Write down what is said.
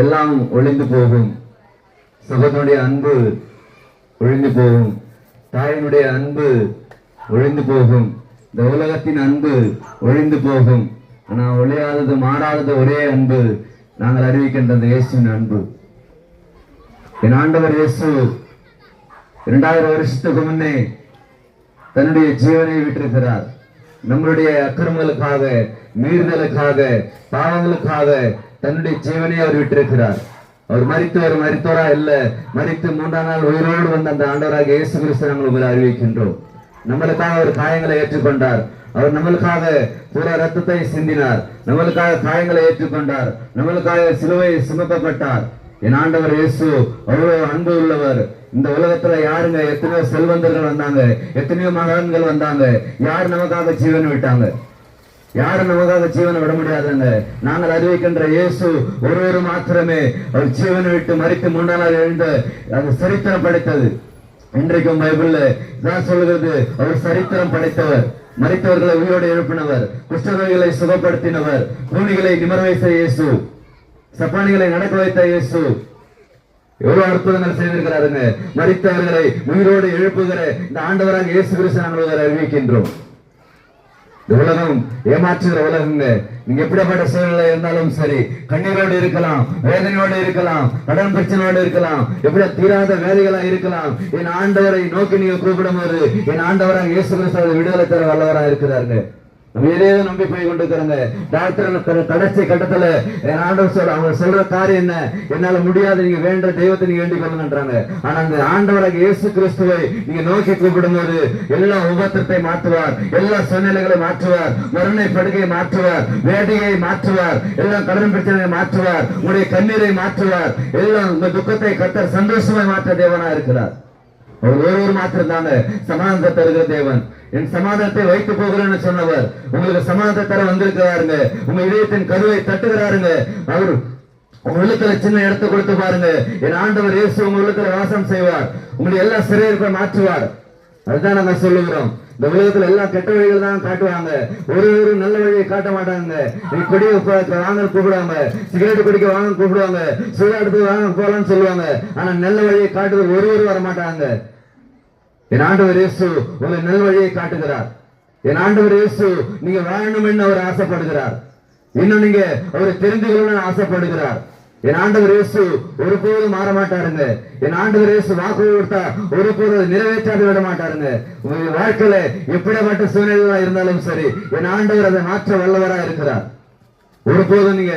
எல்லாம் ஒளிந்து போகும். சகோதரனுடைய அன்பு ஒழிந்து போகும். தாயினுடைய அன்பு ஒழிந்து போகும். இந்த உலகத்தின் அன்பு ஒழிந்து போகும். ஆனால் ஒழியாதது மாறாதது ஒரே அன்பு நாங்கள் அறிவிக்கின்ற இயேசுவின் அன்பு. என் ஆண்டவர் இயேசு 2000 வருஷத்துக்கு முன்னே தன்னுடைய ஜீவனை விட்டிருக்கிறார். நம்மளுடைய அக்கிரமங்களுக்காக, மீறுதலுக்காக, பாவங்களுக்காக தன்னுடைய ஜீவனை அவர் விட்டிருக்கிறார். அவர் மரித்தவரா இல்ல, மரித்து 3ஆம் நாள் உயிரோடு வந்த அந்த ஆண்டவராக இயேசு கிறிஸ்து நாங்கள் அறிவிக்கின்றோம். நம்மளுக்காக அவர் காயங்களை ஏற்றுக்கொண்டார். அவர் நம்மளுக்காக பூரா ரத்தத்தை சிந்தினார். நம்மளுக்காக காயங்களை ஏற்றுக்கொண்டார். நம்மளுக்காக சிலுவை சுமக்கப்பட்டார். என் ஆண்டவர் இயேசு அவ்வளவு அன்பு உள்ளவர். இந்த உலகத்துல யாருங்க, எத்தனையோ செல்வந்தர்கள் வந்தாங்க, எத்தனையோ மகான்கள் வந்தாங்க. யார் நமக்காக ஜீவன் விட்டாங்க? யாரும் நமக்காக ஜீவனை விட முடியாதுங்க. நாங்கள் அறிவிக்கின்ற இயேசு ஒருவரு மாத்திரமே அவர் ஜீவனை விட்டு மரித்து 3ஆம் நாள் எழுந்த அது சரித்திரம் படைத்தது. இன்றைக்கும் பைபிள்ல தான் சொல்கிறது, அவர் சரித்திரம் படைத்தவர். மரித்தவர்களை உயிரோடு எழுப்பினவர், குஷ்டரோகிகளை சுகப்படுத்தினவர், கூனிகளை நிமர வைத்த இயேசு, சப்பானிகளை நடக்க வைத்த இயேசு எவ்வளவு அற்புதங்கள் செய்திருக்கிறாருங்க. மரித்தவர்களை உயிரோடு எழுப்புகிற இந்த ஆண்டவராக இயேசு கிறிஸ்து நாங்கள் அறிவிக்கின்றோம். இந்த உலகம் ஏமாற்றுகிற உலகங்க. நீங்க எப்படிப்பட்ட சூழ்நிலை இருந்தாலும் சரி, கண்ணீரோடு இருக்கலாம், வேதனையோடு இருக்கலாம், கடன் பிரச்சனையோடு இருக்கலாம், எப்படி தீராத வேலைகளா இருக்கலாம். என் ஆண்டவரை நோக்கி நீங்க கூப்பிடும் போது என் ஆண்டவராக இயேசு கிறிஸ்து விடுதலை தர வல்லவரா இருக்கிறாருங்க. நம்ம எதையோ நம்பி போய் கொண்டிருக்கிறோங்க. டாக்டர் கடைசி கட்டத்துல என் ஆண்டவர் அவங்க சொல்ற காரியம் என்ன, என்னால முடியாது, நீங்க வேண்ட தெய்வத்தை நீங்க வேண்டிக் கொள்ளுங்கன்றாங்க. ஆனா அந்த ஆண்டவராக இயேசு கிறிஸ்துவை நீங்க நோக்கி கூப்பிடும் போது எல்லா உபத்திரத்தை மாற்றுவார், எல்லா சூழ்நிலைகளை மாற்றுவார், மரணை படுகையை மாற்றுவார், வேட்டையை மாற்றுவார், எல்லா கடன் பிரச்சனையை மாற்றுவார், உங்களுடைய கண்ணீரை மாற்றுவார், எல்லாம் உங்க துக்கத்தை கர்த்தர் சந்தோஷமாய் மாற்ற தேவனா இருக்கிறார். அவர் ஒருவர் மாத்திரம் தாங்க சமாதானத்தை தருகிற தேவன். என் சமாதானத்தை வைத்து போகிறேன்னு சொன்னவர் உங்களுக்கு சமாதானத்தை தர வந்திருக்கிறாருங்க. உங்க இதயத்தின் கருவை தட்டுகிறாருங்க. அவர் உங்க உள்ளத்துல சின்ன இடத்தை கொடுத்து பாருங்க. என் ஆண்டவர் இயேசு உங்க உள்ளத்துல வாசம் செய்வார். உங்களுடைய எல்லா சிறையிருப்பை மாற்றுவார். அதுதான் நாங்க சொல்லுகிறோம். இந்த உலகத்துல எல்லா கெட்ட வழிகள் தான் காட்டுவாங்க, ஒரு நல்ல வழியை காட்ட மாட்டாங்க. நீ கொடிய வாங்க கூப்பிடுவாங்க, சிகரெட் குடிக்க வாங்க கூப்பிடுவாங்க, சூதாடுத்து வாங்க போலான்னு சொல்லுவாங்க. ஆனா நல்ல வழியை காட்டுவது ஒருவர் வர மாட்டாங்க. என் ஆண்டவர் இயேசு உங்களை நல் வழியை காட்டுகிறார். என் ஆண்டவர் இயேசு நீங்க வாழணும் என்று அவர் ஆசைப்படுகிறார். இன்னும் நீங்க அவரை தெரிந்து கொள்ளணும்னு ஆசைப்படுகிறார். என் ஆண்டவர் இயேசு ஒருபோதும் மாற மாட்டாருங்க. என் ஆண்டவர் இயேசு வாக்கு கொடுத்தா ஒருபோதும் நிறைவேற்றாது விட மாட்டாருங்க. உங்க வாழ்க்கையில எப்படிப்பட்ட சூழ்நிலையா இருந்தாலும் சரி, என் ஆண்டவர் அதை மாற்ற வல்லவரா இருக்கிறார். ஒருபோதும் நீங்க